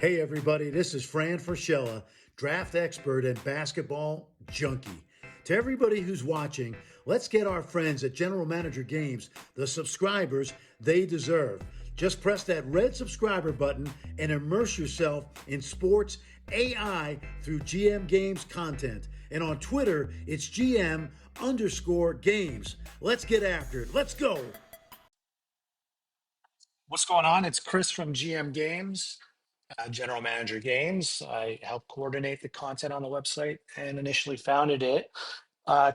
Hey, everybody, this is Fran Fraschella, draft expert and basketball junkie. To everybody who's watching, let's get our friends at General Manager Games the subscribers they deserve. Just press that red subscriber button and immerse yourself in sports AI through GM Games content. And on Twitter, it's GM_games. Let's get after it. Let's go. What's going on? It's Chris from GM Games, General Manager Games. I help coordinate the content on the website and initially founded it.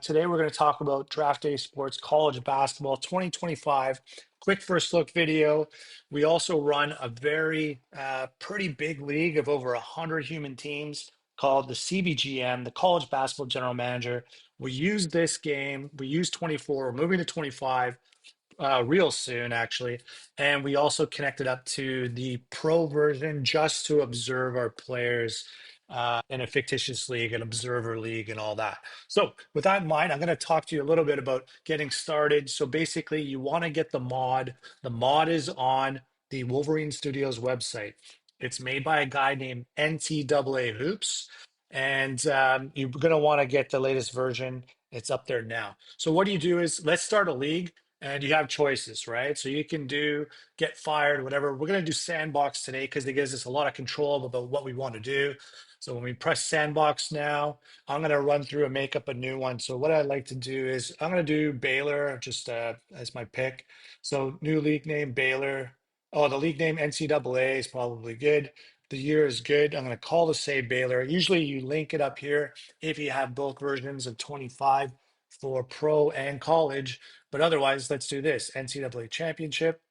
Today, we're going to talk about Draft Day Sports College Basketball 2025. Quick first look video. We also run a very pretty big league of over 100 human teams called the CBGM, the College Basketball General Manager. We use this game. We use 24. We're moving to 25 real soon, actually. And we also connected up to the pro version just to observe our players in a fictitious league, an observer league, and all that. So, with that in mind, I'm going to talk to you a little bit about getting started. So, basically, you want to get the mod. The mod is on the Wolverine Studios website. It's made by a guy named NCAA Hoops. And you're going to want to get the latest version. It's up there now. So, what you do is let's start a league and you have choices, right? So you can do get fired, whatever. We're going to do sandbox today because it gives us a lot of control about what we want to do. So when we press sandbox now, I'm going to run through and make up a new one. So what I'd like to do is I'm going to do Baylor just as my pick. So new league name Baylor. Oh, the league name NCAA is probably good. The year is good. I'm going to call to say Baylor. Usually you link it up here if you have both versions of 25 for pro and college. But otherwise, let's do this NCAA championship.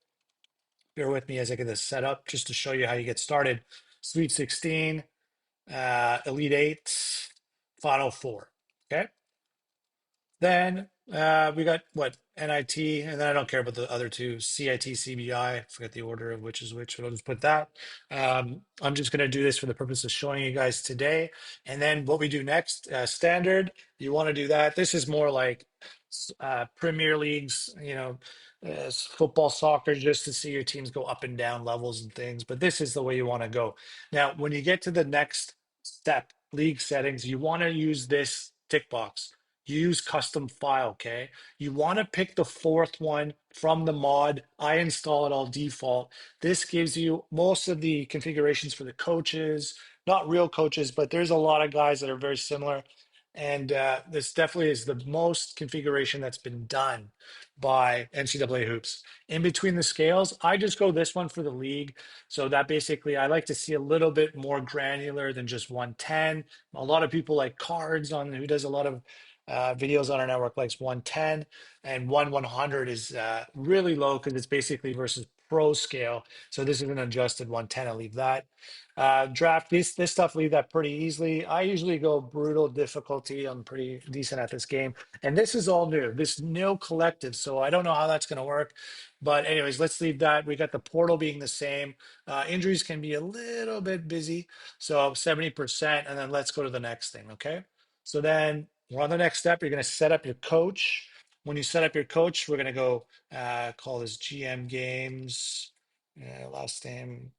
Bear with me as I get this set up just to show you how you get started. Sweet 16, Elite Eight, Final Four. Okay. Then we got what NIT, and then I don't care about the other two CIT, CBI. Forget the order of which is which, but I'll just put that. I'm just going to do this for the purpose of showing you guys today. And then what we do next, standard. You want to do that. This is more like Premier Leagues, football, soccer, just to see your teams go up and down levels and things. But this is the way you want to go. Now, when you get to the next step, league settings, you want to use this tick box. Use custom file, okay? You want to pick the fourth one from the mod. I install it all default. This gives you most of the configurations for the coaches, not real coaches, but there's a lot of guys that are very similar. And this definitely is the most configuration that's been done by NCAA Hoops. In between the scales, I just go this one for the league. So that basically, I like to see a little bit more granular than just 110. A lot of people like cards on who does a lot of videos on our network likes 110, and 100 is really low because it's basically versus pro scale. So this is an adjusted 110. I'll leave that. Draft this stuff, leave that pretty easily. I usually go brutal difficulty. I'm pretty decent at this game, and this is all new. This no collective, so I don't know how that's going to work. But anyways, let's leave that. We got the portal being the same. Injuries can be a little bit busy, so 70%, and then let's go to the next thing. Okay. So then we're on the next step. You're going to set up your coach. When you set up your coach, we're going to go call this GM Games. Last name,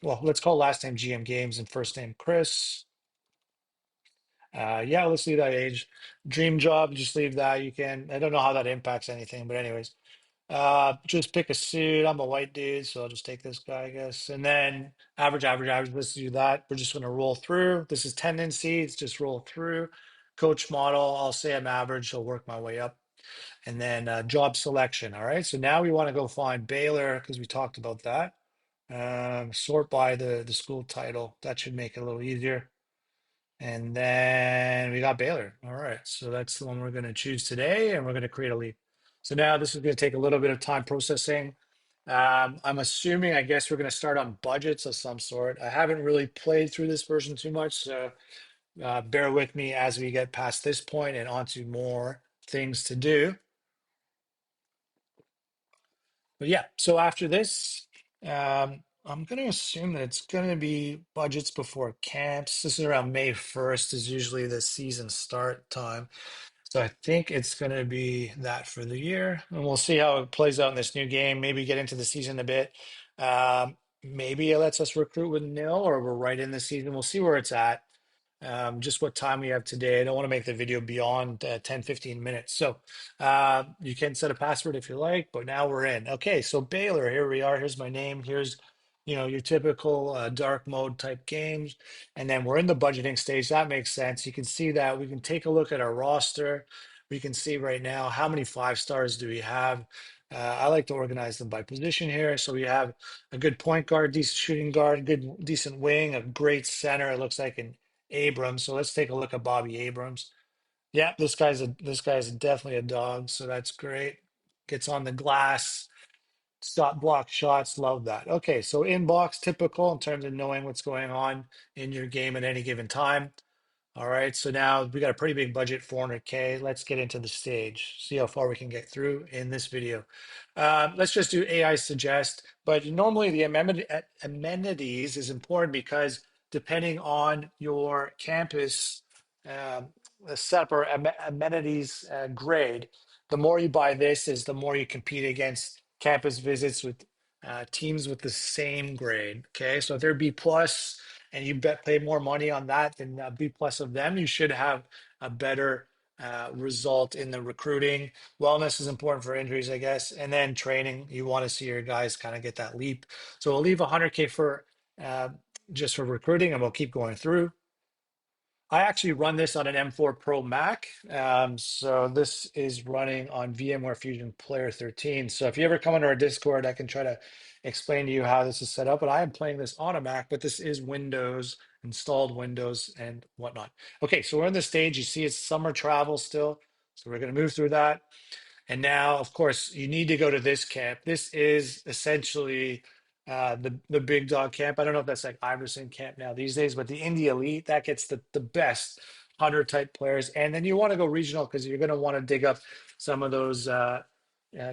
well, let's call last name GM Games and first name Chris. Yeah, let's leave that age. Dream job, just leave that. You can, I don't know how that impacts anything, but anyways, just pick a suit. I'm a white dude, so I'll just take this guy, I guess. And then average, average, average. Let's do that. We're just going to roll through. This is tendency. It's just roll through. Coach model. I'll say I'm average. I'll work my way up. And then job selection. All right. So now we want to go find Baylor because we talked about that. Sort by the school title. That should make it a little easier. And then we got Baylor. All right. So that's the one we're going to choose today, and we're going to create a lead. So now this is going to take a little bit of time processing. I'm assuming, I guess we're going to start on budgets of some sort. I haven't really played through this version too much, so bear with me as we get past this point and onto more things to do. But yeah, so after this, I'm going to assume that it's going to be budgets before camps. This is around May 1st is usually the season start time. So I think it's going to be that for the year, and we'll see how it plays out in this new game. Maybe get into the season a bit. maybe it lets us recruit with nil, or we're right in the season. We'll see where it's at. Just what time we have today. I don't want to make the video beyond 10, 15 minutes. So you can set a password if you like, but now we're in. Okay, so Baylor, here we are. Here's my name. Here's, your typical dark mode type games. And then we're in the budgeting stage. That makes sense. You can see that. We can take a look at our roster. We can see right now how many 5 stars do we have. I like to organize them by position here. So we have a good point guard, decent shooting guard, good decent wing, a great center. It looks like an Abrams. So let's take a look at Bobby Abrams. Yeah, this guy's definitely a dog. So that's great. Gets on the glass, stop block shots. Love that. Okay, so inbox typical in terms of knowing what's going on in your game at any given time. All right, so now we got a pretty big budget, 400K. Let's get into the stage, see how far we can get through in this video. Let's just do AI suggest, but normally the amenities is important because depending on your campus setup or amenities grade, the more you buy this is the more you compete against campus visits with teams with the same grade. Okay, so if they're B plus, and you pay more money on that than B plus of them, you should have a better result in the recruiting. Wellness is important for injuries, I guess, and then training. You want to see your guys kind of get that leap. So we'll leave 100K for just for recruiting, and we'll keep going through. I actually run this on an M4 Pro Mac. So this is running on VMware Fusion Player 13. So if you ever come into our Discord, I can try to explain to you how this is set up. But I am playing this on a Mac, but this is Windows, installed Windows and whatnot. Okay, so we're in the stage. You see it's summer travel still. So we're going to move through that. And now, of course, you need to go to this camp. This is essentially the big dog camp. I don't know if that's like Iverson camp now these days, but the Indy Elite, that gets the best 100 type players. And then you want to go regional because you're going to want to dig up some of those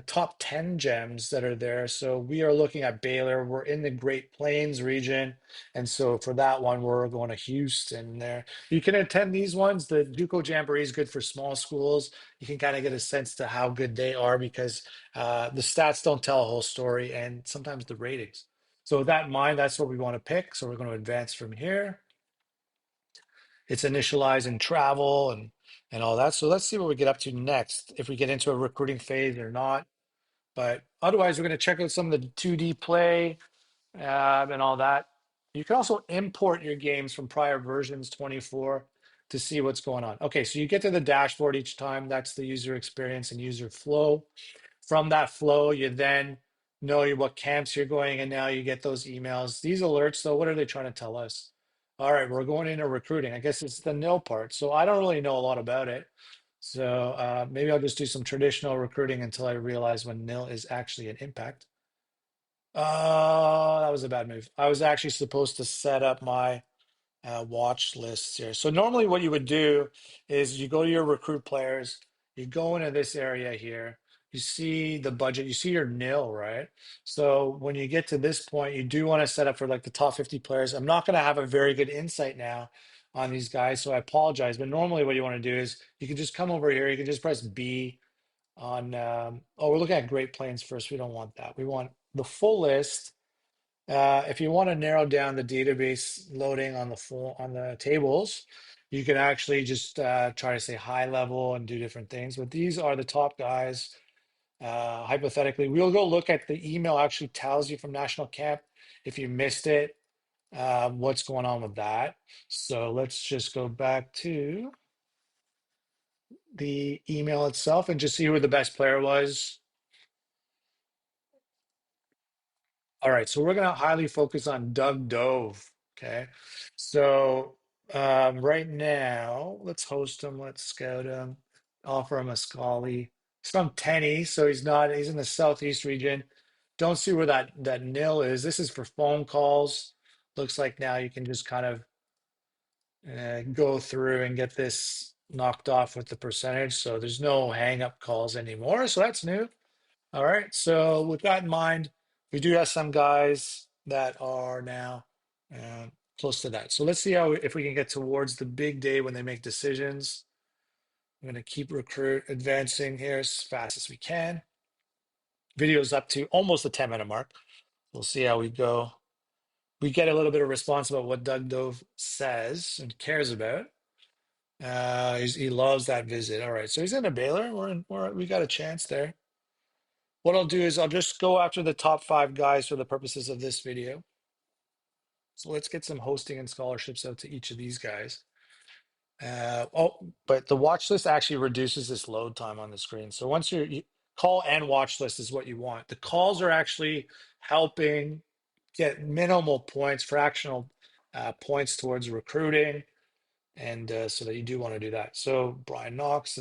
top 10 gems that are there. So we are looking at Baylor. We're in the Great Plains region. And so for that one, we're going to Houston there. You can attend these ones. The Duco Jamboree is good for small schools. You can kind of get a sense to how good they are because the stats don't tell a whole story and sometimes the ratings. So with that in mind, that's what we want to pick. So we're going to advance from here. It's initializing travel and all that. So let's see what we get up to next, if we get into a recruiting phase or not. But otherwise, we're going to check out some of the 2D play and all that. You can also import your games from prior versions 24 to see what's going on. Okay, so you get to the dashboard each time. That's the user experience and user flow. From that flow, you then know what camps you're going, and now you get those emails. These alerts, so what are they trying to tell us? All right, we're going into recruiting. I guess it's the nil part. So I don't really know a lot about it. So maybe I'll just do some traditional recruiting until I realize when nil is actually an impact. That was a bad move. I was actually supposed to set up my watch lists here. So normally what you would do is you go to your recruit players, you go into this area here, you see the budget, you see your nil, right? So when you get to this point, you do want to set up for like the top 50 players. I'm not going to have a very good insight now on these guys, so I apologize. But normally what you want to do is you can just come over here, you can just press B on, oh, we're looking at Great Plains first. We don't want that. We want the full list. If you want to narrow down the database loading on the tables, you can actually just try to say high level and do different things. But these are the top guys. Hypothetically, we'll go look at the email actually tells you from National Camp if you missed it, what's going on with that. So let's just go back to the email itself and just see who the best player was. All right, so we're going to highly focus on Doug Dove. Okay, so right now, let's host him, let's scout him, offer him a Scully. He's from Tenney, so he's in the southeast region. Don't see where that nil is. This is for phone calls. Looks like now you can just kind of go through and get this knocked off with the percentage. So there's no hang up calls anymore. So that's new. All right. So with that in mind, we do have some guys that are now close to that. So let's see if we can get towards the big day when they make decisions. I'm going to keep recruit advancing here as fast as we can. Video's up to almost the 10-minute mark. We'll see how we go. we get a little bit of response about what Doug Dove says and cares about. He loves that visit. All right, so he's in a Baylor. We got a chance there. What I'll do is I'll just go after the top 5 guys for the purposes of this video. So let's get some hosting and scholarships out to each of these guys. But the watch list actually reduces this load time on the screen. So once call and watch list is what you want. The calls are actually helping get minimal points, fractional points towards recruiting. And so that you do want to do that. So Brian Knox,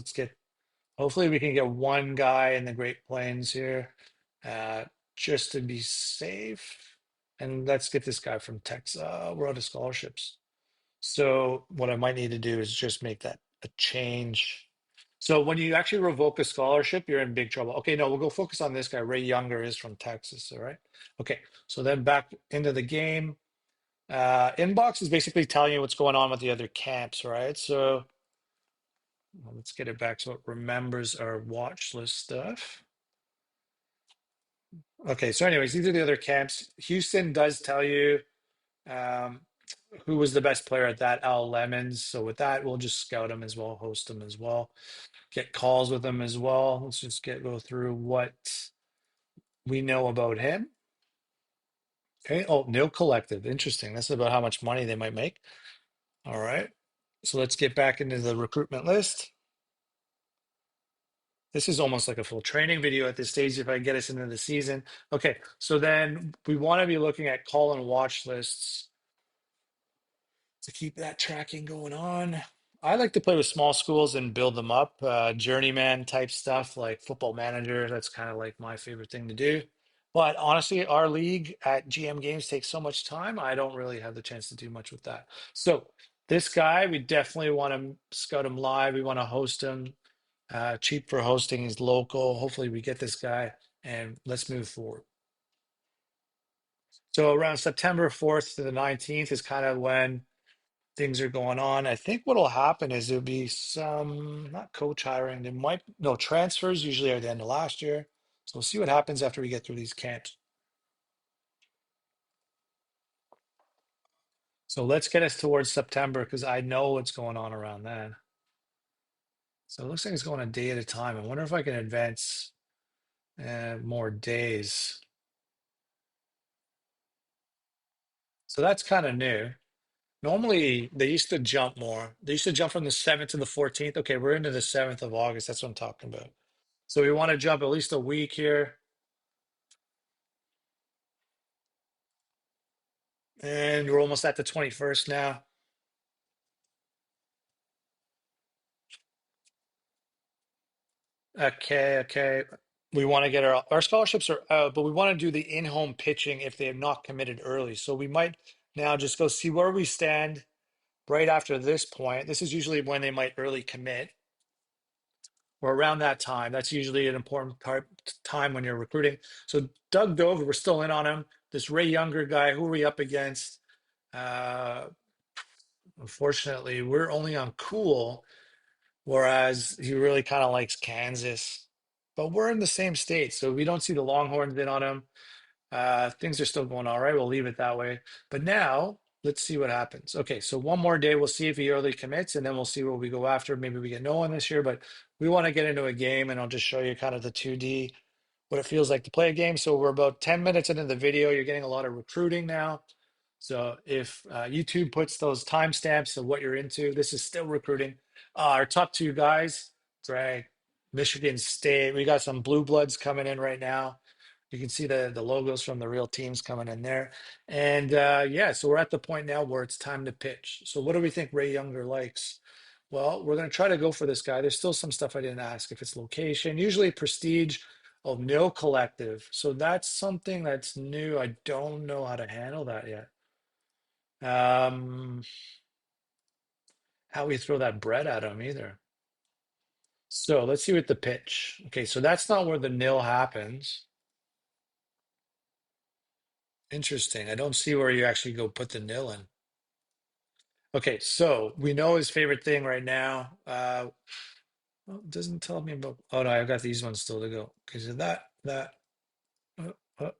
hopefully we can get one guy in the Great Plains here just to be safe. And let's get this guy from Texas. We're out of scholarships. So what I might need to do is just make that a change. So when you actually revoke a scholarship, you're in big trouble. Okay, no, we'll go focus on this guy. Ray Younger is from Texas, all right? Okay, so then back into the game. Inbox is basically telling you what's going on with the other camps, right? So let's get it back so it remembers our watch list stuff. Okay, so anyways, these are the other camps. Houston does tell you who was the best player at that, Al Lemons. So with that, we'll just scout him as well, host him as well, get calls with him as well. Let's just go through what we know about him. Okay. Oh, Nil Collective. Interesting. That's about how much money they might make. All right. So let's get back into the recruitment list. This is almost like a full training video at this stage if I get us into the season. Okay. So then we want to be looking at call and watch lists to keep that tracking going on. I like to play with small schools and build them up, journeyman type stuff like Football Manager. That's kind of like my favorite thing to do. But honestly, our league at GM Games takes so much time. I don't really have the chance to do much with that. So this guy, we definitely want to scout him live. We want to host him. Cheap for hosting. He's local. Hopefully, we get this guy and let's move forward. So around September 4th to the 19th is kind of when things are going on. I think what'll happen is there'll be some not coach hiring. There might no transfers usually at the end of last year. So we'll see what happens after we get through these camps. So let's get us towards September because I know what's going on around then. So it looks like it's going a day at a time. I wonder if I can advance more days. So that's kind of new. Normally they used to jump more. They used to jump from the 7th to the 14th. Okay, we're into the 7th of August. That's what I'm talking about. So we want to jump at least a week here. And we're almost at the 21st now. Okay. We want to get our scholarships are out, but we want to do the in-home pitching if they have not committed early. So we might now just go see where we stand right after this point. This is usually when they might early commit or around that time. That's usually an important time when you're recruiting. So Doug Dover, we're still in on him. This Ray Younger guy, who are we up against? Unfortunately, we're only on Cool. Whereas he really kind of likes Kansas. But we're in the same state, so we don't see the Longhorns in on him. Things are still going all right. We'll leave it that way. But now let's see what happens. Okay, so one more day. We'll see if he early commits, and then we'll see what we go after. Maybe we get no one this year, but we want to get into a game, and I'll just show you kind of the 2D, what it feels like to play a game. So we're about 10 minutes into the video. You're getting a lot of recruiting now. So if YouTube puts those timestamps of what you're into, this is still recruiting. Our top 2 guys, drag Michigan State. We got some blue bloods coming in right now. You can see the logos from the real teams coming in there. And yeah, so we're at the point now where it's time to pitch. So what do we think Ray Younger likes? Well, we're going to try to go for this guy. There's still some stuff I didn't ask. If it's location, usually prestige of Nil Collective. So that's something that's new. I don't know how to handle that yet. How we throw that bread at him either. So let's see what the pitch. Okay, so that's not where the nil happens. Interesting. I don't see where you actually go put the nil in. Okay, so we know his favorite thing right now. Well, it doesn't tell me about. Oh no, I've got these ones still to go. Okay, so that. Uh, uh,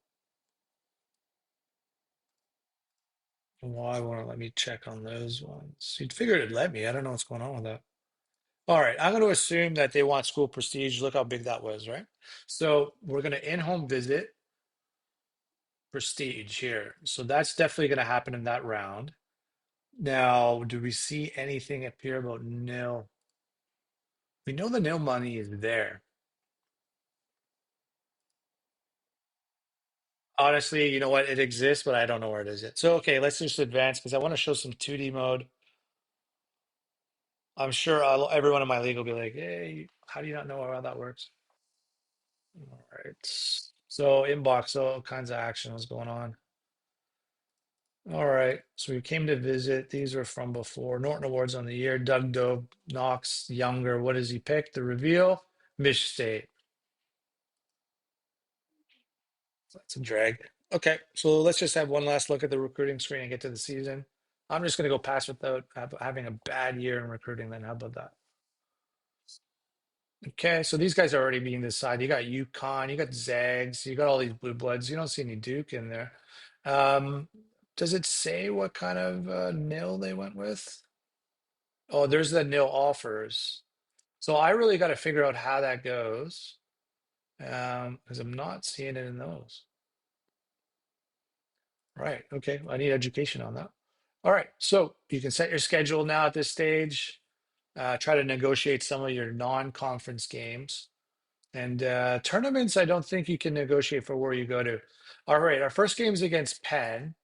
Why won't it let me check on those ones? You'd figure it'd let me. I don't know what's going on with that. All right, I'm going to assume that they want school prestige. Look how big that was, right? So we're going to in-home visit prestige here. So that's definitely going to happen in that round. Now, do we see anything appear about nil? We know the nil money is there. Honestly, you know what? It exists, but I don't know where it is yet. So, okay, let's just advance because I want to show some 2D mode. I'm sure everyone in my league will be like, hey, how do you not know how that works? All right. So, inbox, all kinds of action was going on. All right. So, we came to visit. These were from before. Norton Awards on the year. Doug Dobe, Knox, Younger. What does he pick? The reveal, Mich State. That's a drag. Okay, so let's just have one last look at the recruiting screen and get to the season. I'm just going to go past without having a bad year in recruiting. Then how about that? Okay, so these guys are already being decided. You got UConn, you got Zags, you got all these blue bloods. You don't see any Duke in there. Um, does it say what kind of nil they went with? Oh, there's the nil offers. So I really got to figure out how that goes because I'm not seeing it in those. Right. Okay. I need education on that. All right. So you can set your schedule now at this stage. Try to negotiate some of your non-conference games and tournaments. I don't think you can negotiate for where you go to. All right. Our first game is against Penn.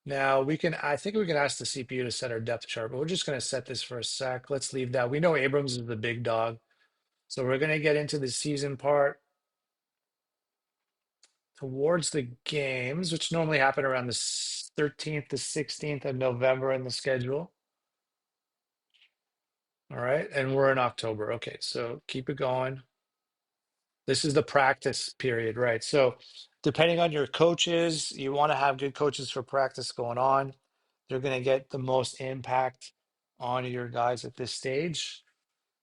Now we can. I think we can ask the CPU to set our depth chart, but we're just going to set this for a sec. Let's leave that. We know Abrams is the big dog, so we're going to get into the season part towards the games, which normally happen around the 13th to 16th of November in the schedule. All right. And we're in October. Okay. So keep it going. This is the practice period, right? So depending on your coaches, you want to have good coaches for practice going on. They're going to get the most impact on your guys at this stage.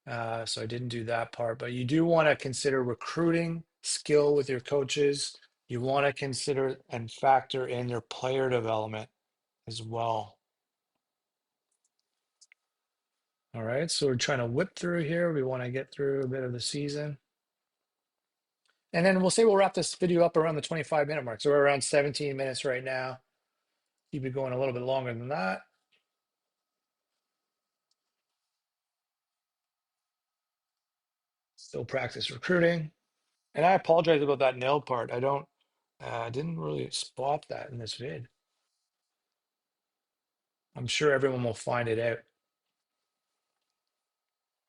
So I didn't do that part, but you do want to consider recruiting skill with your coaches. You want to consider and factor in their player development as well. All right, so we're trying to whip through here. We want to get through a bit of the season. And then we'll say we'll wrap this video up around the 25-minute mark. So we're around 17 minutes right now. Keep it going a little bit longer than that. Still practice recruiting. And I apologize about that nail part. Didn't really spot that in this vid. I'm sure everyone will find it out.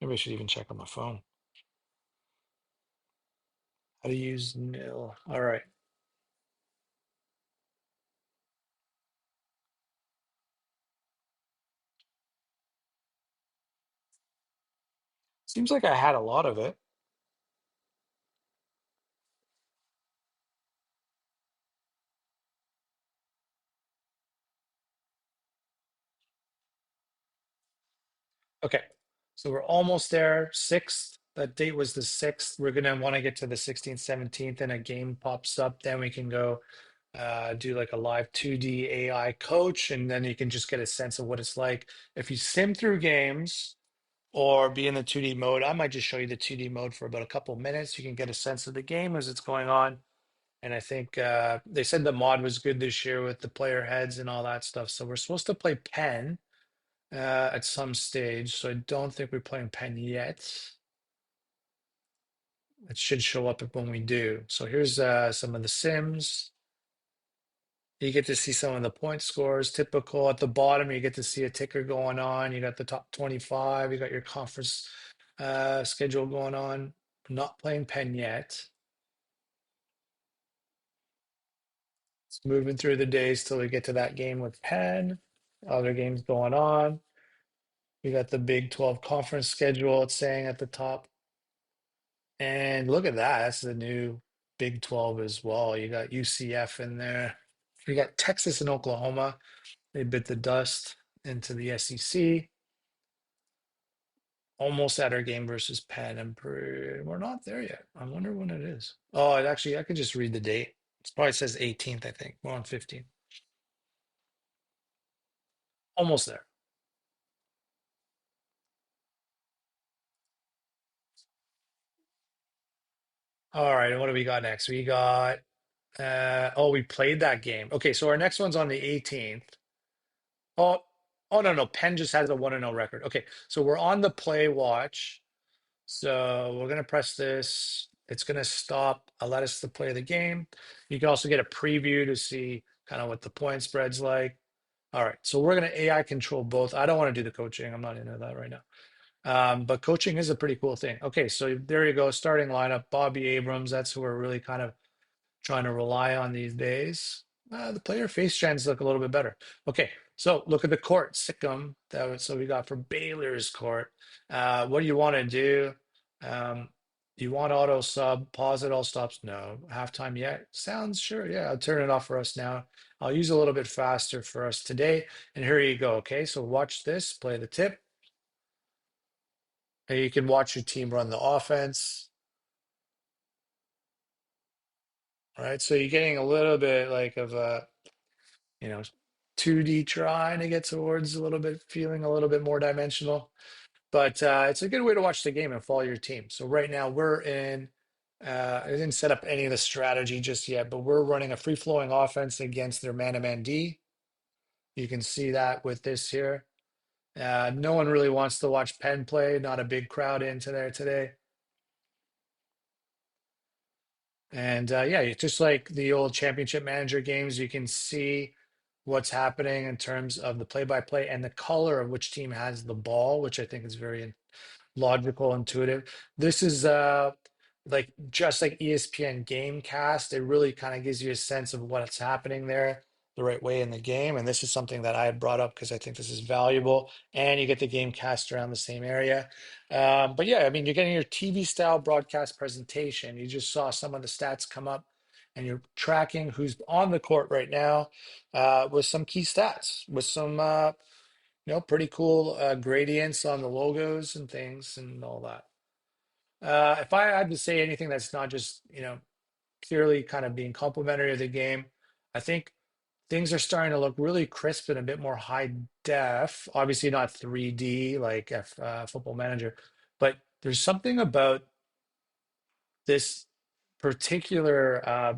Maybe I should even check on my phone. How to use nil. All right. Seems like I had a lot of it. Okay. So we're almost there. 6th. That date was the 6th. We're going to want to get to the 16th, 17th, and a game pops up. Then we can go do like a live 2D AI coach, and then you can just get a sense of what it's like. If you sim through games or be in the 2D mode, I might just show you the 2D mode for about a couple minutes. You can get a sense of the game as it's going on. And I think they said the mod was good this year with the player heads and all that stuff. So we're supposed to play Penn at some stage. So I don't think we're playing Penn yet. It should show up when we do. So here's some of the sims. You get to see some of the point scores. Typical at the bottom, you get to see a ticker going on. You got the top 25. You got your conference schedule going on. Not playing Penn yet. It's moving through the days till we get to that game with Penn. Other games going on. We got the Big 12 conference schedule, it's saying at the top. And look at that. That's the new Big 12 as well. You got UCF in there. You got Texas and Oklahoma. They bit the dust into the SEC. Almost at our game versus Penn. And we're not there yet. I wonder when it is. Oh, it actually, I could just read the date. It probably says 18th, I think. We're on 15th. Almost there. All right, and what do we got next? We got oh, we played that game. Okay, so our next one's on the 18th. Oh, oh no, Penn just has a 1-0 record. Okay, so we're on the play watch. So we're gonna press this. It's gonna stop, let us to play the game. You can also get a preview to see kind of what the point spread's like. All right, so we're gonna AI control both. I don't want to do the coaching. I'm not into that right now. But coaching is a pretty cool thing. Okay, so there you go. Starting lineup, Bobby Abrams. That's who we're really kind of trying to rely on these days. The player face trends look a little bit better. Okay, so look at the court, Sikkim. So we got for Baylor's court. What do you want to do? You want auto sub, pause it, all stops? No. Halftime yet? Sounds sure. Yeah, I'll turn it off for us now. I'll use a little bit faster for us today. And here you go. Okay, so watch this, play the tip. And you can watch your team run the offense. All right, so you're getting a little bit like of a, you know, 2D trying to get towards a little bit, feeling a little bit more dimensional. But it's a good way to watch the game and follow your team. So right now we're in, I didn't set up any of the strategy just yet, but we're running a free-flowing offense against their man-to-man D. You can see that with this here. No one really wants to watch Penn play, not a big crowd into there today. And yeah, it's just like the old championship manager games, you can see what's happening in terms of the play-by-play and the color of which team has the ball, which I think is very logical, intuitive. This is like just like ESPN Gamecast, it really kind of gives you a sense of what's happening there the right way in the game. And this is something that I had brought up because I think this is valuable. And you get the Gamecast around the same area. But yeah, I mean, you're getting your TV style broadcast presentation. You just saw some of the stats come up. And you're tracking who's on the court right now with some key stats, with some pretty cool gradients on the logos and things and all that. If I had to say anything that's not just, purely kind of being complimentary of the game, I think things are starting to look really crisp and a bit more high def. Obviously, not 3D like Football Manager, but there's something about this particular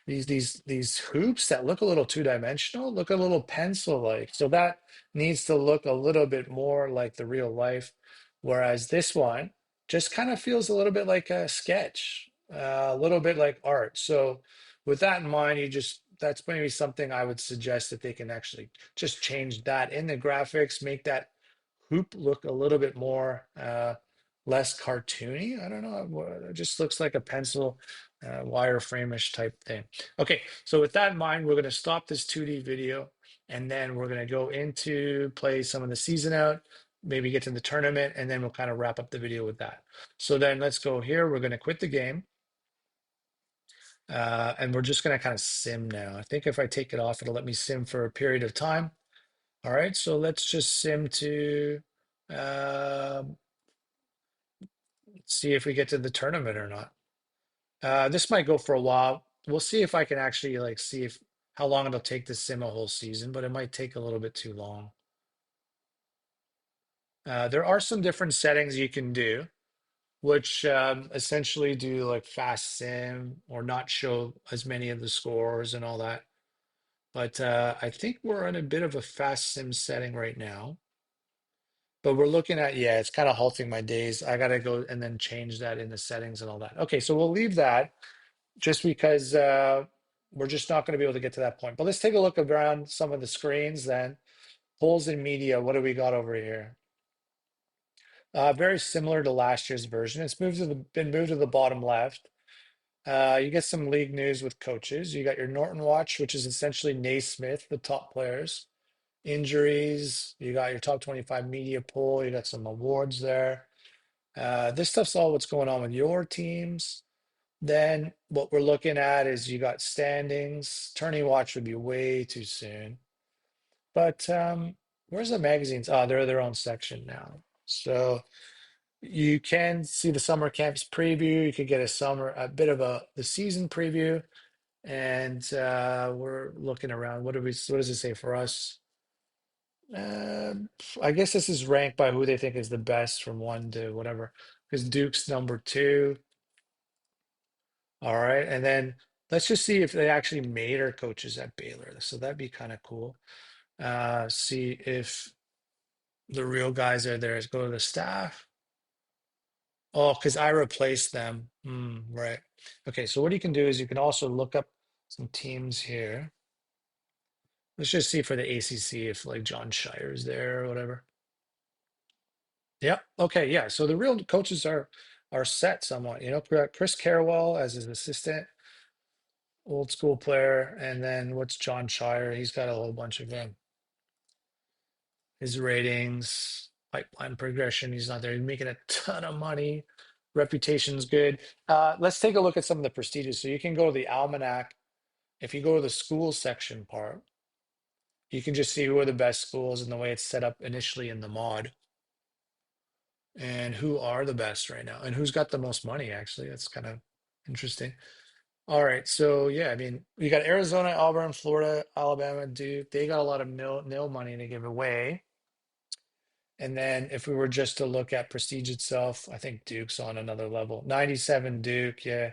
these hoops that look a little two-dimensional, look a little pencil-like. So that needs to look a little bit more like the real life, whereas this one just kind of feels a little bit like a sketch, a little bit like art. So with that in mind, that's maybe something I would suggest that they can actually just change that in the graphics, make that hoop look a little bit more less cartoony. I don't know. It just looks like a pencil wireframe-ish type thing. Okay, so with that in mind, we're going to stop this 2D video, and then we're going to go into play some of the season out, maybe get to the tournament, and then we'll kind of wrap up the video with that. So then let's go here. We're going to quit the game, and we're just going to kind of sim now. I think if I take it off, it'll let me sim for a period of time. All right, so let's just sim to see if we get to the tournament or not. This might go for a while. We'll see if I can actually see if how long it'll take to sim a whole season, but it might take a little bit too long. There are some different settings you can do, which essentially do like fast sim or not show as many of the scores and all that. But I think we're in a bit of a fast sim setting right now. But we're looking at, yeah, it's kind of halting my days. I got to go and then change that in the settings and all that. Okay, so we'll leave that just because we're just not going to be able to get to that point. But let's take a look around some of the screens then. Polls in media, what do we got over here? Very similar to last year's version. It's been moved to the bottom left. You get some league news with coaches. You got your Norton Watch, which is essentially Naismith, the top players. Injuries, you got your top 25 media poll, you got some awards there. This stuff's all what's going on with your teams. Then what we're looking at is you got standings. Tourney Watch would be way too soon. But where's the magazines? Oh, they're their own section now. So you can see the summer camps preview. You could get a bit of the season preview. And we're looking around. What does it say for us? Uh, I guess this is ranked by who they think is the best from one to whatever. Because Duke's number two. All right, and then let's just see if they actually made our coaches at Baylor. So that'd be kind of cool. See if the real guys are there. Let's go to the staff. Oh, because I replaced them. Right. Okay, so what you can do is you can also look up some teams here. Let's just see for the ACC if like John Shire's there or whatever. Yep. Okay. Yeah. So the real coaches are set somewhat. You know, we got Chris Carrawell as his assistant, old school player, and then what's John Shire? He's got a whole bunch of them. His ratings, pipeline progression. He's not there. He's making a ton of money. Reputation's good. Let's take a look at some of the prestigious. So you can go to the almanac. If you go to the school section part, you can just see who are the best schools and the way it's set up initially in the mod. And who are the best right now and who's got the most money, actually. That's kind of interesting. All right, so yeah, I mean, we got Arizona, Auburn, Florida, Alabama, Duke. They got a lot of nil money to give away. And then if we were just to look at prestige itself, I think Duke's on another level. 97 Duke, yeah.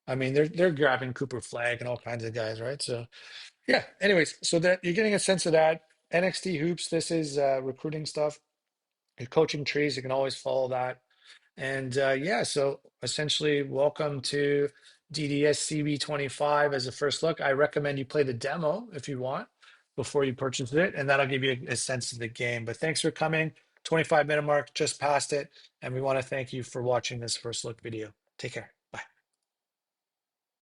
I mean, they're grabbing Cooper Flag and all kinds of guys, right? So yeah. Anyways, so that you're getting a sense of that. NXT hoops. This is recruiting stuff. Your coaching trees. You can always follow that. And yeah, so essentially, welcome to DDSCB25 as a first look. I recommend you play the demo if you want before you purchase it, and that'll give you a sense of the game. But thanks for coming. 25-minute mark, just past it. And we want to thank you for watching this first look video. Take care.